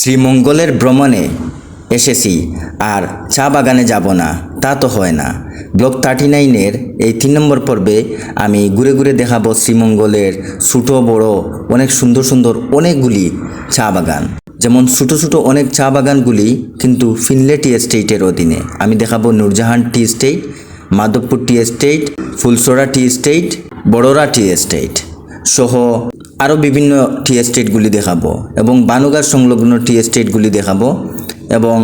শ্রীমঙ্গলের ভ্রমণে এসেছি আর চা বাগানে যাব না তা তো হয় না। ব্লক 39-এর এই 3 নম্বর পর্বে আমি ঘুরে ঘুরে দেখাবো শ্রীমঙ্গলের ছোটো বড় অনেক সুন্দর সুন্দর অনেকগুলি চা বাগান। যেমন ছোটো ছোটো অনেক চা বাগানগুলি কিন্তু ফিনলে টি এস্টেটের অধীনে। আমি দেখাবো Nurjahan tea estate, Madhabpur tea estate, Phulchhara tea estate, Barora tea estate সহ আরও বিভিন্ন টি এস্টেটগুলি দেখাবো এবং বানুগার সংলগ্ন টি এস্টেটগুলি দেখাবো এবং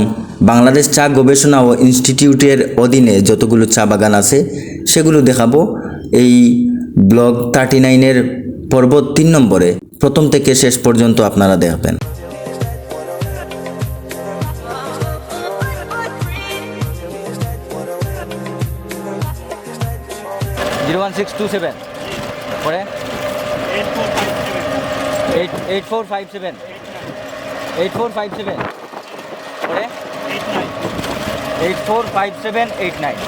বাংলাদেশ চা গবেষণা ও ইনস্টিটিউটের অধীনে যতগুলো চা বাগান আছে সেগুলো দেখাবো। এই ব্লগ 39-এর পর্ব 3 নম্বরে প্রথম থেকে শেষ পর্যন্ত আপনারা দেখবেন। জিরো 1627 পরে 8457 8457 পরে 845789।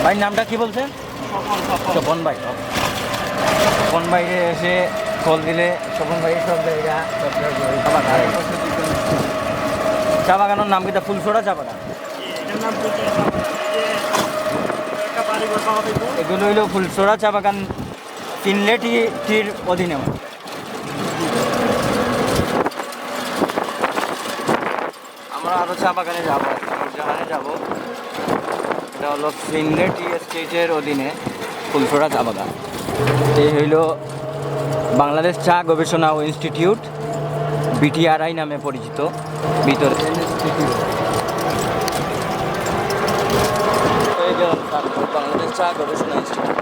ভাই নামটা কি বলছেন? স্বপন ভাই। স্বপন ভাইয়ে এসে কল দিলে স্বপন ভাই সব জায়গা চা বাগানের নাম কিটা? ফুলসরা চা বাগান। এগুলো হইল ফুলসরা চা বাগান ফিনলে টির অধীনে। আমরা আরও চা বাগানে যাবো, নূরজাহানে যাবো। এটা হলো ফিনলে টি এস্টেটের অধীনে ফুলসরা চা বাগান। এই হইল বাংলাদেশ চা গবেষণা ও ইনস্টিটিউট, বিটিআরআই নামে পরিচিত। ভিতরে বাংলাদেশ চা গবেষণা ইনস্টিটিউট।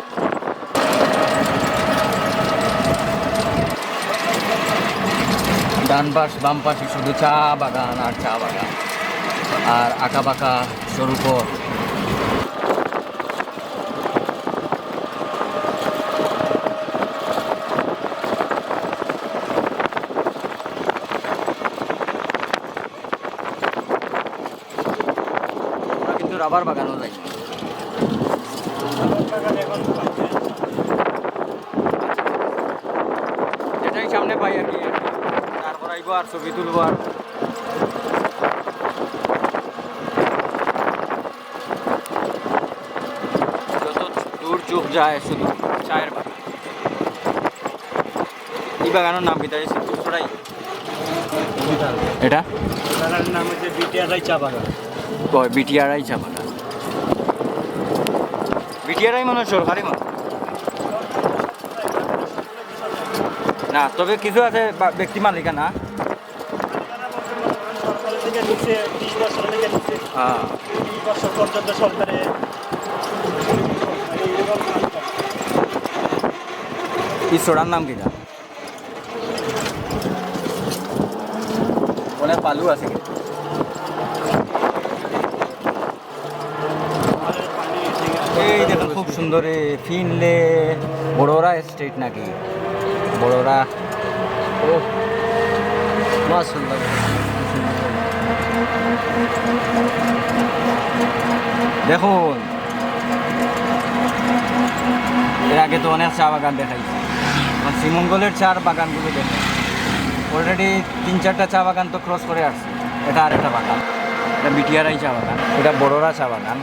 ডান পাশ বাম পাশে শুধু চা বাগান আর চা বাগান আর আঁকা বাঁকা সরু পথ। আমরা কিন্তু রাবার বাগানও যাই। যেটাই সামনে পাই আর কি, তারপর আইব আর ছবি তুলব। আর যত দূর চোখ যায় শুধু চায়ের বাগান। এই বাগানের নাম কি তাই? ফুলসরাই। এটা নাম হচ্ছে বিটিআরআই চা বাগান। বিটিআরআই চা বাগান। বিটিআরআই মানে সরকারি মানে না, তবে কিছু আছে ব্যক্তি মালিকানা। সরকারের থেকে নিচ্ছে 20 বছর থেকে নিচ্ছে। হ্যাঁ, 20 বছর পর্যন্ত সরকারে ঈশ্বরার নাম কিনা? অনেক পালু আছে কি? এই দেখুন খুব সুন্দর ফিনলে বড়রা এস্টেট নাকি? বড়রা ও মাস সুন্দর। দেখুন এর আগে তো অনেক চা বাগান দেখাইছি, শ্রীমঙ্গলের চা বাগানগুলো দেখে অলরেডি 3-4টা চা বাগান তো ক্রস করে আসছে। এটা আরেকটা বাগান, এটা বিটিআরআই চা বাগান, এটা বড়রা চা বাগান।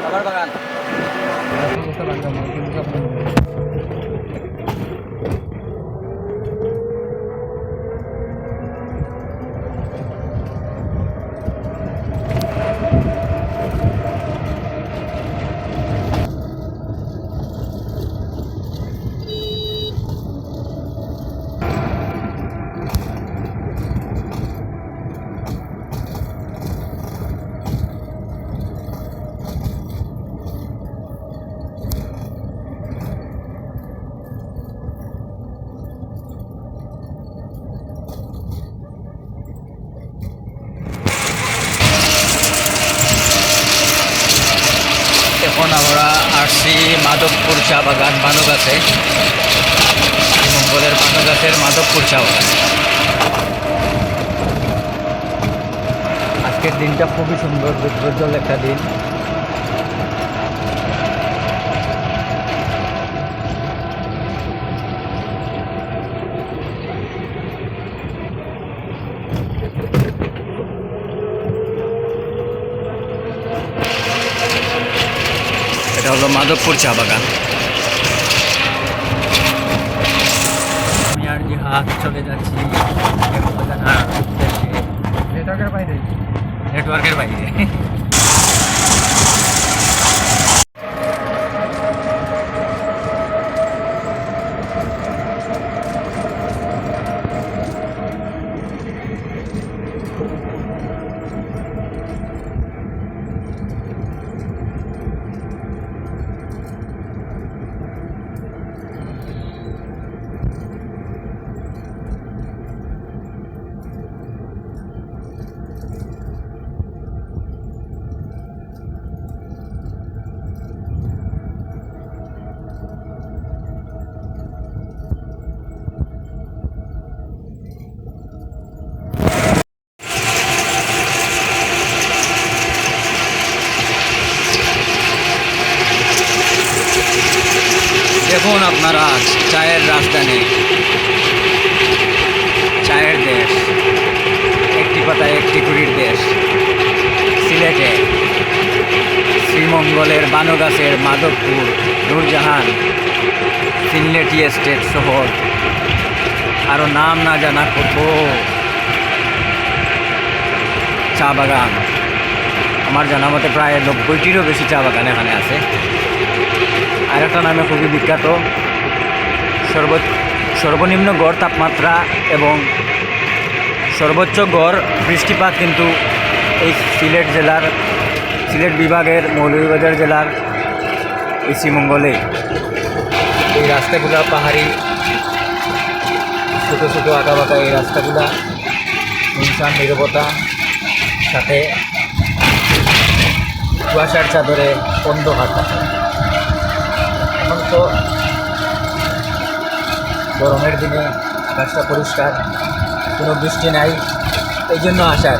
রাবার বাগান এখন আমরা আসছি মাধবপুর চা বাগান বানুগাছে, মঙ্গলের বানুগাছের মাধবপুর চা বাগান। আজকের দিনটা খুবই সুন্দর, উজ্জ্বল একটা দিন। এটা হলো মাধবপুর চা বাগান। আমি আর জিহাদ চলে যাচ্ছি নেটওয়ার্কের বাইরে। দেখুন আপনারা চায়ের রাজধানী, চায়ের দেশ, একটি পাতায় একটি কুড়ির দেশ সিলেটে, শ্রীমঙ্গলের বানুগাছের মাধবপুর, নূরজাহান, সিলেটি এস্টেট শহর, আরও নাম না জানা কত চা বাগান। আমার জানা মতে প্রায় 90টিরও বেশি চা বাগান এখানে আছে। আর একটা নামে খুবই বিখ্যাত, সর্বনিম্ন গড় তাপমাত্রা এবং সর্বোচ্চ গড় বৃষ্টিপাত কিন্তু এই সিলেট বিভাগের মৌলভীবাজার জেলার এই শ্রীমঙ্গলে। এই রাস্তাগুলো পাহাড়ি, ছোটো ছোটো আঁকা বাঁকা এই রাস্তাগুলা, শুনশান নীরবতা, সাথে কুয়াশার চাদরে অন্ধকার। এখন তো গরমের দিনে আকাশটা পরিষ্কার, কোনো বৃষ্টি নাই, এই জন্য আসার।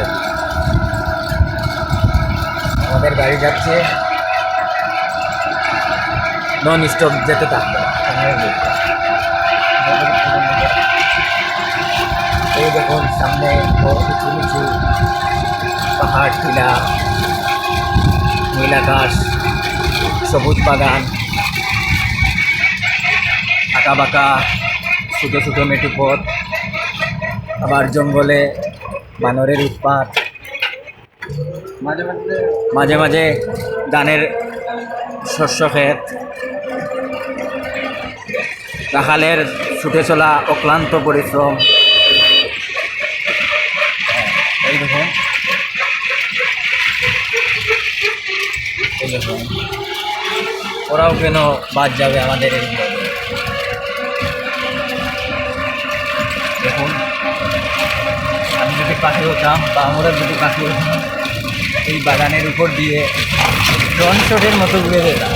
আমাদের গাড়ি যাচ্ছে নন স্টপ, যেতে থাকবে। এই দেখুন সামনে উঁচু নিচু পাহাড়, টিলা, নীল আকাশ, সবুজ বাগান, আঁকা বাঁকা ছোটো ছোটো মেটু পথ, আবার জঙ্গলে বানরের উৎপাত, মাঝে মাঝে ধানের শস্য ক্ষেত, রাখালের ছুটে চলা অক্লান্ত পরিশ্রম। এই দেখুন, ওরাও কেন বাদ যাবে আমাদের এগুলো। দেখুন, আমি যদি পাখি হতাম বা আমরা যদি পাখি হতাম, এই বাগানের উপর দিয়ে ড্রোন শটের মতো ঘুরে যেতাম,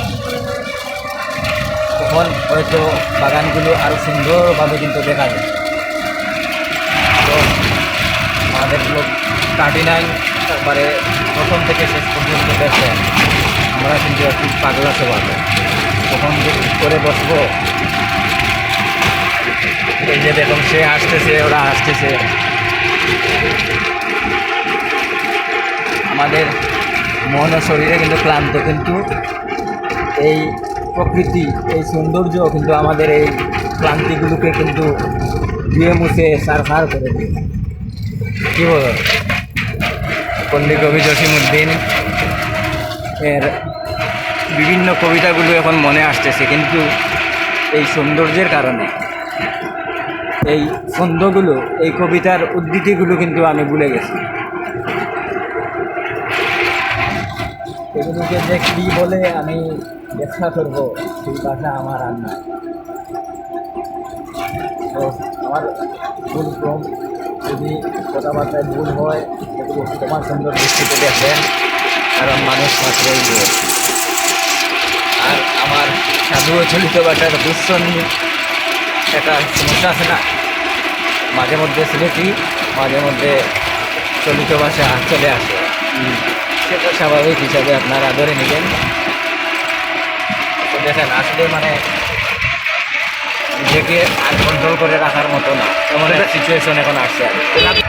তখন হয়তো বাগানগুলো আরও সুন্দরভাবে কিন্তু দেখা যায়। তো আমাদের ব্লগ 39 তারপরে প্রথম থেকে শেষ পর্যন্ত দেখেন। আমরা কিন্তু একটু পাগলা স্বভাব, তখন করে বসবো। এই যে দেখুন, সে আসতেছে, ওরা আসতেছে। আমাদের মন ও শরীরে কিন্তু ক্লান্ত, কিন্তু এই প্রকৃতি, এই সৌন্দর্য কিন্তু আমাদের এই ক্লান্তিগুলোকে কিন্তু ধুয়ে মুছে সারখার করে দিয়ে। কী বল, পল্লী কবি জসিমউদ্দিন এর বিভিন্ন কবিতাগুলো এখন মনে আসতেছে, কিন্তু এই সৌন্দর্যের কারণে এই ছন্দগুলো, এই কবিতার উদ্ধৃতিগুলো কিন্তু আমি ভুলে গেছি। এগুলোকে যে কী বলে আমি ব্যাখ্যা করবো, সেই ভাষা আমার আর নাই। তো আমার ভুল কম, যদি কথাবার্তায় ভুল হয় সেগুলো তোমার সুন্দর দৃষ্টিতে দেখবেন, কারণ মানুষ মাত্রই ভুল। আমার সাধু ও চলিত ভাষার দূষণ একটা সমস্যা আছে না, মাঝে মধ্যে সিলেটি মাঝে মধ্যে চলিত ভাষা চলে আসে, সেটা স্বাভাবিক হিসাবে আপনারা ধরে নেবেন। তো দেখেন আসলে মানে নিজেকে আর কন্ট্রোল করে রাখার মতো না, এমন একটা সিচুয়েশন এখন আসছে আর কি।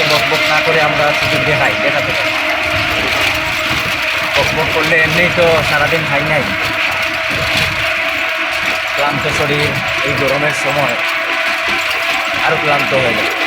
বকবক না করে আমরা সুযোগ দেখাই, দেখাতে পারি। বকবক করলে এমনিই তো সারাদিন খাই নাই, ক্লান্ত শরীর এই গরমের সময় আরও ক্লান্ত হয়ে যায়।